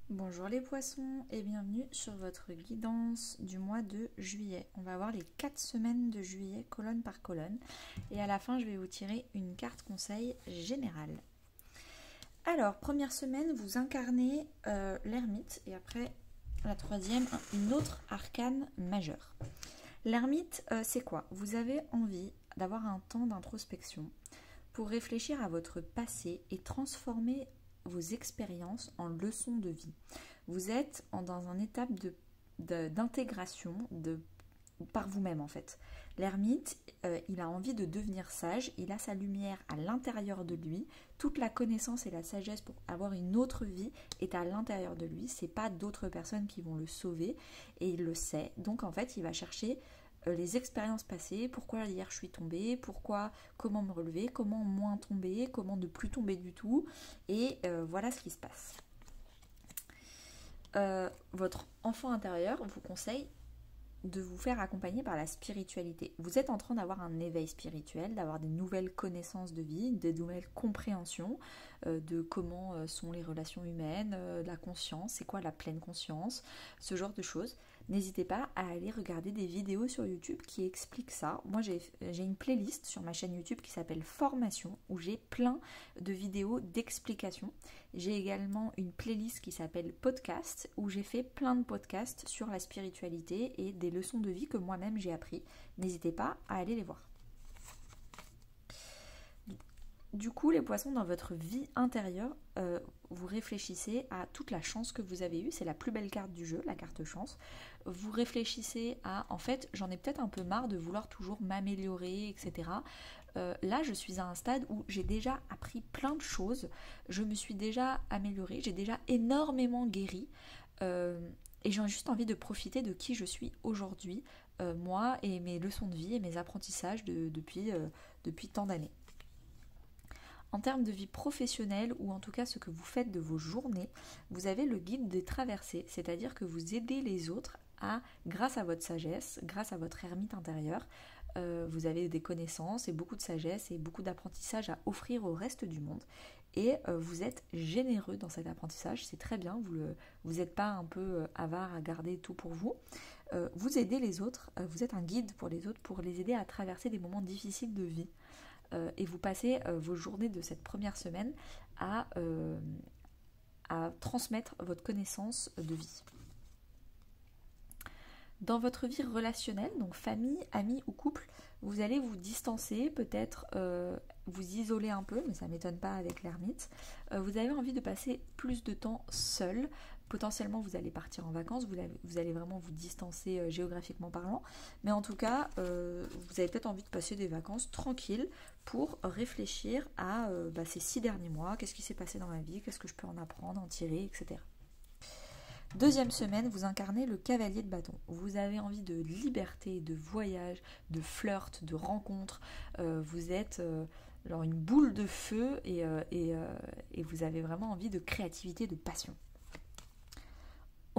Bonjour les poissons et bienvenue sur votre guidance du mois de juillet. On va voir les 4 semaines de juillet colonne par colonne et à la fin je vais vous tirer une carte conseil générale. Alors, première semaine, vous incarnez l'ermite et après la troisième, une autre arcane majeure. L'ermite, c'est quoi? Vous avez envie d'avoir un temps d'introspection pour réfléchir à votre passé et transformer vos expériences en leçons de vie. Vous êtes dans une étape d'intégration par vous-même en fait. L'ermite, il a envie de devenir sage, il a sa lumière à l'intérieur de lui, toute la connaissance et la sagesse pour avoir une autre vie est à l'intérieur de lui, c'est pas d'autres personnes qui vont le sauver et il le sait. Donc en fait, il va chercher les expériences passées, pourquoi hier je suis tombée, comment me relever, comment moins tomber, comment ne plus tomber du tout, et voilà ce qui se passe. Votre enfant intérieur vous conseille de vous faire accompagner par la spiritualité. Vous êtes en train d'avoir un éveil spirituel, d'avoir des nouvelles connaissances de vie, des nouvelles compréhensions de comment sont les relations humaines, la conscience, c'est quoi la pleine conscience, ce genre de choses. N'hésitez pas à aller regarder des vidéos sur YouTube qui expliquent ça. Moi, j'ai une playlist sur ma chaîne YouTube qui s'appelle Formation, où j'ai plein de vidéos d'explications. J'ai également une playlist qui s'appelle Podcast, où j'ai fait plein de podcasts sur la spiritualité et des leçons de vie que moi-même j'ai appris. N'hésitez pas à aller les voir. Du coup, les poissons, dans votre vie intérieure, vous réfléchissez à toute la chance que vous avez eue. C'est la plus belle carte du jeu, la carte chance. Vous réfléchissez à, en fait, j'en ai peut-être un peu marre de vouloir toujours m'améliorer, etc. Là, je suis à un stade où j'ai déjà appris plein de choses. Je me suis déjà améliorée, j'ai déjà énormément guéri. Et j'ai juste envie de profiter de qui je suis aujourd'hui, moi et mes leçons de vie et mes apprentissages depuis tant d'années. En termes de vie professionnelle, ou en tout cas ce que vous faites de vos journées, vous avez le guide des traversées, c'est-à-dire que vous aidez les autres grâce à votre sagesse, grâce à votre ermite intérieure, vous avez des connaissances et beaucoup de sagesse et beaucoup d'apprentissage à offrir au reste du monde. Et vous êtes généreux dans cet apprentissage, c'est très bien, vous n'êtes pas un peu avare à garder tout pour vous. Vous aidez les autres, vous êtes un guide pour les autres pour les aider à traverser des moments difficiles de vie. Et vous passez vos journées de cette première semaine à transmettre votre connaissance de vie. Dans votre vie relationnelle, donc famille, amis ou couple, vous allez vous distancer, peut-être vous isoler un peu, mais ça ne m'étonne pas avec l'ermite. Vous avez envie de passer plus de temps seul. Potentiellement, vous allez partir en vacances, vous allez vraiment vous distancer géographiquement parlant. Mais en tout cas, vous avez peut-être envie de passer des vacances tranquilles pour réfléchir à ces 6 derniers mois, qu'est-ce qui s'est passé dans ma vie, qu'est-ce que je peux en apprendre, en tirer, etc. Deuxième semaine, vous incarnez le cavalier de bâton. Vous avez envie de liberté, de voyage, de flirt, de rencontre. Vous êtes une boule de feu et vous avez vraiment envie de créativité, de passion.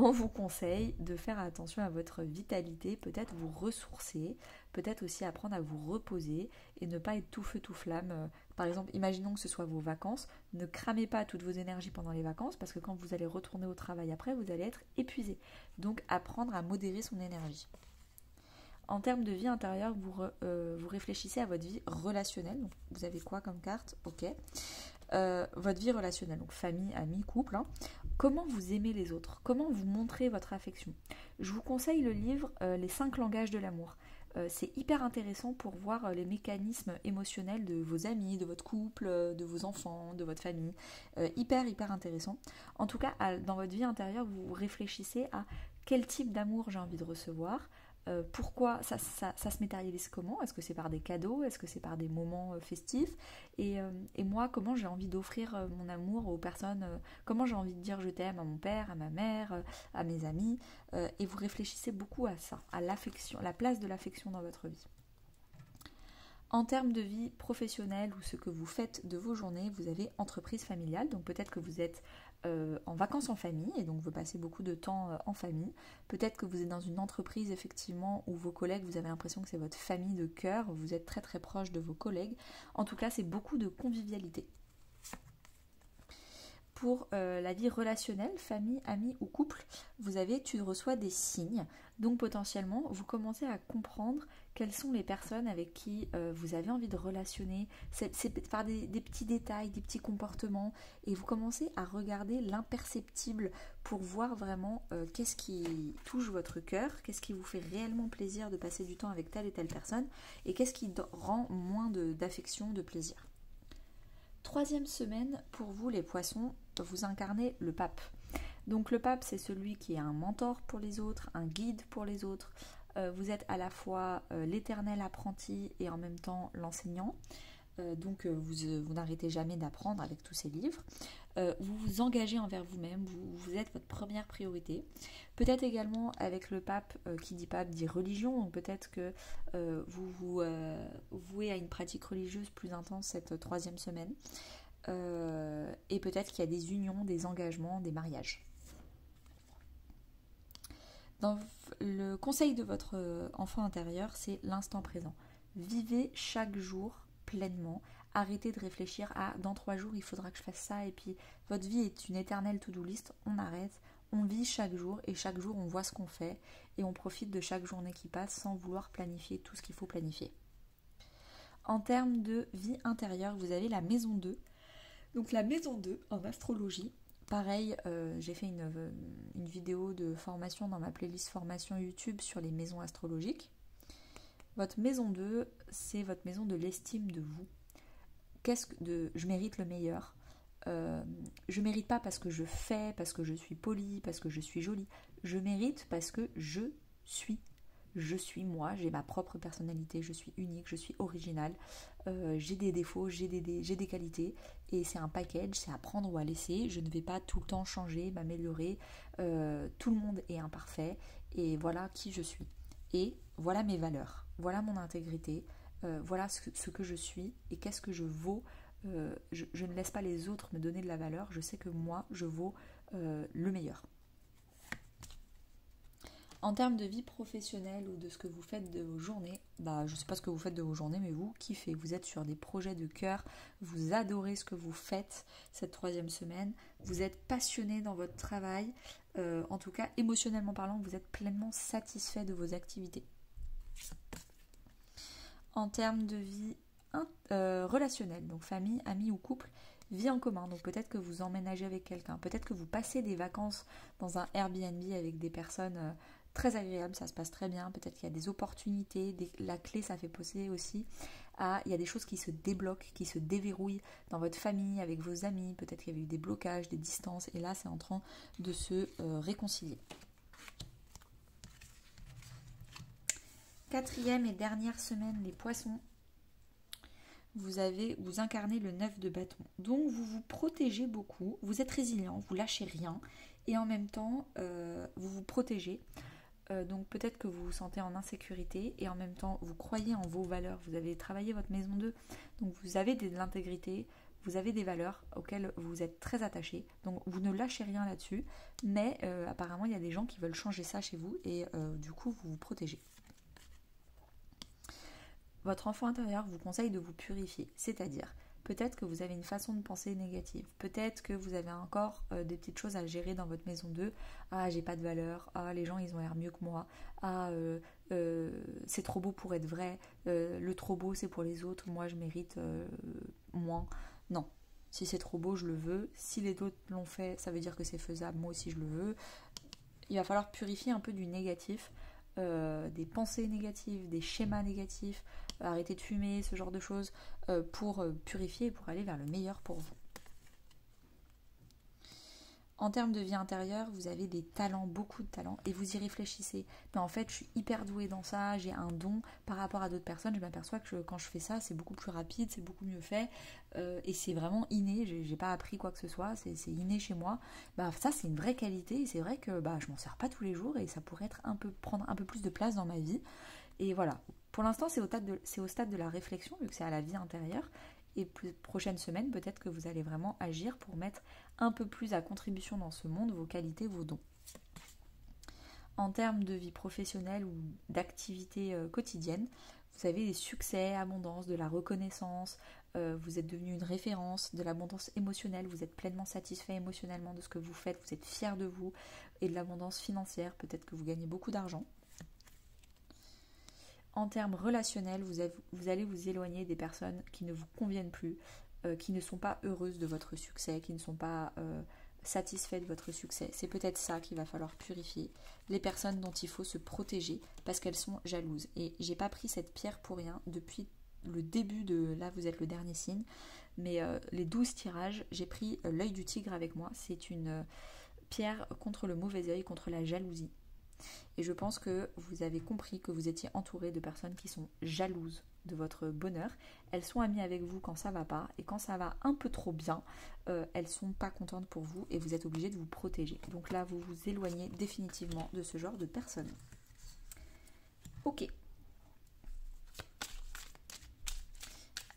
On vous conseille de faire attention à votre vitalité, peut-être vous ressourcer, peut-être aussi apprendre à vous reposer et ne pas être tout feu tout flamme. Par exemple, imaginons que ce soit vos vacances, ne cramez pas toutes vos énergies pendant les vacances parce que quand vous allez retourner au travail après, vous allez être épuisé. Donc apprendre à modérer son énergie. En termes de vie intérieure, vous réfléchissez à votre vie relationnelle. Donc, vous avez quoi comme carte? Ok. Votre vie relationnelle, donc famille, amis, couple. Comment vous aimez les autres? Comment vous montrez votre affection? Je vous conseille le livre Les 5 langages de l'amour. C'est hyper intéressant pour voir les mécanismes émotionnels de vos amis, de votre couple, de vos enfants, de votre famille. Hyper intéressant. En tout cas, dans votre vie intérieure, vous réfléchissez à quel type d'amour j'ai envie de recevoir. Pourquoi ça se matérialise comment? Est-ce que c'est par des cadeaux? Est-ce que c'est par des moments festifs? Et moi, comment j'ai envie d'offrir mon amour aux personnes? Comment j'ai envie de dire je t'aime à mon père, à ma mère, à mes amis? Et vous réfléchissez beaucoup à ça, à l'affection, la place de l'affection dans votre vie. En termes de vie professionnelle ou ce que vous faites de vos journées, vous avez entreprise familiale, donc peut-être que vous êtes en vacances en famille et donc vous passez beaucoup de temps en famille. Peut-être que vous êtes dans une entreprise effectivement où vos collègues, vous avez l'impression que c'est votre famille de cœur, vous êtes très très proche de vos collègues. En tout cas, c'est beaucoup de convivialité. Pour la vie relationnelle, famille, amis ou couple, tu reçois des signes. Donc potentiellement, vous commencez à comprendre quelles sont les personnes avec qui vous avez envie de relationner. C'est par des petits détails, des petits comportements. Et vous commencez à regarder l'imperceptible pour voir vraiment qu'est-ce qui touche votre cœur, qu'est-ce qui vous fait réellement plaisir de passer du temps avec telle et telle personne, et qu'est-ce qui rend moins d'affection, de plaisir. Troisième semaine, pour vous les poissons, vous incarnez le pape. Donc le pape, c'est celui qui est un mentor pour les autres, un guide pour les autres. Vous êtes à la fois l'éternel apprenti et en même temps l'enseignant. Donc vous n'arrêtez jamais d'apprendre avec tous ces livres. Vous vous engagez envers vous-même, vous êtes votre première priorité. Peut-être également avec le pape, qui dit pape dit religion, donc peut-être que vous vous vouez à une pratique religieuse plus intense cette troisième semaine. Et peut-être qu'il y a des unions, des engagements, des mariages. Dans le conseil de votre enfant intérieur, c'est l'instant présent. Vivez chaque jour pleinement. Arrêtez de réfléchir à dans 3 jours il faudra que je fasse ça, et puis votre vie est une éternelle to-do list. On arrête, on vit chaque jour, et chaque jour on voit ce qu'on fait et on profite de chaque journée qui passe sans vouloir planifier tout ce qu'il faut planifier. En termes de vie intérieure, vous avez la maison 2. Donc la maison 2 en astrologie, pareil, j'ai fait une vidéo de formation dans ma playlist formation YouTube sur les maisons astrologiques. Votre maison 2, c'est votre maison de l'estime de vous. Je mérite le meilleur. Je mérite pas parce que je fais, parce que je suis polie, parce que je suis jolie. Je mérite parce que je suis moi, j'ai ma propre personnalité, je suis unique, je suis originale. J'ai des défauts, j'ai des qualités, et c'est un package, c'est à prendre ou à laisser. Je ne vais pas tout le temps changer, m'améliorer. Tout le monde est imparfait, et voilà qui je suis. Et voilà mes valeurs, voilà mon intégrité, voilà ce que je suis et qu'est-ce que je vaux. Je ne laisse pas les autres me donner de la valeur, je sais que moi, je vaux le meilleur. En termes de vie professionnelle ou de ce que vous faites de vos journées, je ne sais pas ce que vous faites de vos journées, mais vous kiffez, vous êtes sur des projets de cœur, vous adorez ce que vous faites cette troisième semaine, vous êtes passionné dans votre travail, en tout cas émotionnellement parlant, vous êtes pleinement satisfait de vos activités. En termes de vie relationnelle, donc famille, amis ou couple, vie en commun, donc peut-être que vous emménagez avec quelqu'un, peut-être que vous passez des vacances dans un Airbnb avec des personnes très agréables, ça se passe très bien, peut-être qu'il y a des opportunités, la clé ça fait penser aussi il y a des choses qui se débloquent, qui se déverrouillent dans votre famille, avec vos amis, peut-être qu'il y avait eu des blocages, des distances, et là c'est en train de se réconcilier. Quatrième et dernière semaine, les poissons. Vous incarnez le 9 de bâton. Donc vous vous protégez beaucoup, vous êtes résilient, vous lâchez rien, et en même temps vous vous protégez. Donc peut-être que vous vous sentez en insécurité, et en même temps vous croyez en vos valeurs. Vous avez travaillé votre maison 2, donc vous avez de l'intégrité, vous avez des valeurs auxquelles vous êtes très attaché, donc vous ne lâchez rien là-dessus, mais apparemment il y a des gens qui veulent changer ça chez vous, et du coup vous vous protégez. Votre enfant intérieur vous conseille de vous purifier, c'est-à-dire peut-être que vous avez une façon de penser négative, peut-être que vous avez encore des petites choses à gérer dans votre maison 2. Ah, j'ai pas de valeur, ah, les gens ils ont l'air mieux que moi, ah, c'est trop beau pour être vrai, le trop beau c'est pour les autres, moi je mérite moins. Non, si c'est trop beau je le veux, si les autres l'ont fait ça veut dire que c'est faisable, moi aussi je le veux. Il va falloir purifier un peu du négatif, des pensées négatives, des schémas négatifs, arrêter de fumer, ce genre de choses, pour purifier et pour aller vers le meilleur pour vous. En termes de vie intérieure, vous avez des talents, beaucoup de talents, et vous y réfléchissez. Mais en fait, je suis hyper douée dans ça, j'ai un don par rapport à d'autres personnes. Je m'aperçois que quand je fais ça, c'est beaucoup plus rapide, c'est beaucoup mieux fait, et c'est vraiment inné. J'ai pas appris quoi que ce soit, c'est inné chez moi. Ça, c'est une vraie qualité, et c'est vrai que je m'en sers pas tous les jours, et ça pourrait prendre un peu plus de place dans ma vie. Et voilà. Pour l'instant, c'est au stade de la réflexion, vu que c'est à la vie intérieure. Et prochaine semaine, peut-être que vous allez vraiment agir pour mettre un peu plus à contribution dans ce monde vos qualités, vos dons. En termes de vie professionnelle ou d'activité quotidienne, vous avez des succès, abondance, de la reconnaissance, vous êtes devenu une référence de l'abondance émotionnelle, vous êtes pleinement satisfait émotionnellement de ce que vous faites, vous êtes fier de vous et de l'abondance financière, peut-être que vous gagnez beaucoup d'argent. En termes relationnels, vous allez vous éloigner des personnes qui ne vous conviennent plus, qui ne sont pas heureuses de votre succès, qui ne sont pas satisfaites de votre succès. C'est peut-être ça qu'il va falloir purifier. Les personnes dont il faut se protéger parce qu'elles sont jalouses. Et j'ai pas pris cette pierre pour rien depuis le début de... Là, vous êtes le dernier signe. Mais les 12 tirages, j'ai pris l'œil du tigre avec moi. C'est une pierre contre le mauvais œil, contre la jalousie. Et je pense que vous avez compris que vous étiez entouré de personnes qui sont jalouses de votre bonheur. Elles sont amies avec vous quand ça va pas, et quand ça va un peu trop bien, elles sont pas contentes pour vous et vous êtes obligé de vous protéger. Donc là, vous vous éloignez définitivement de ce genre de personnes. Ok.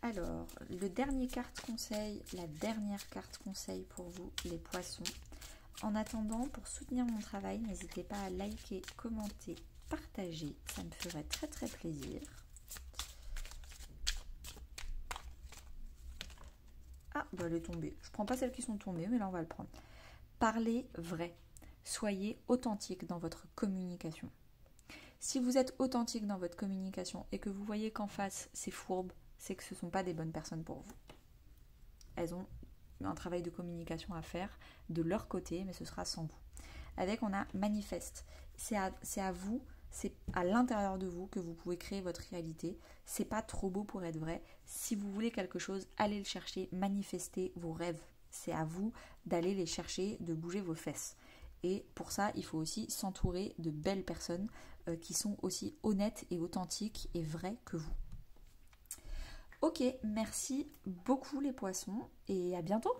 Alors, le dernier carte conseil, la dernière carte conseil pour vous, les poissons. En attendant, pour soutenir mon travail, n'hésitez pas à liker, commenter, partager. Ça me ferait très très plaisir. Ah, bah elle est tombée. Je ne prends pas celles qui sont tombées, mais là on va le prendre. Parlez vrai. Soyez authentique dans votre communication. Si vous êtes authentique dans votre communication et que vous voyez qu'en face c'est fourbe, c'est que ce ne sont pas des bonnes personnes pour vous. Elles ont un travail de communication à faire de leur côté, mais ce sera sans vous. Avec, on a manifeste. C'est à vous, c'est à l'intérieur de vous que vous pouvez créer votre réalité. C'est pas trop beau pour être vrai. Si vous voulez quelque chose, allez le chercher, manifestez vos rêves. C'est à vous d'aller les chercher, de bouger vos fesses. Et pour ça, il faut aussi s'entourer de belles personnes qui sont aussi honnêtes et authentiques et vraies que vous. Ok, merci beaucoup les poissons et à bientôt.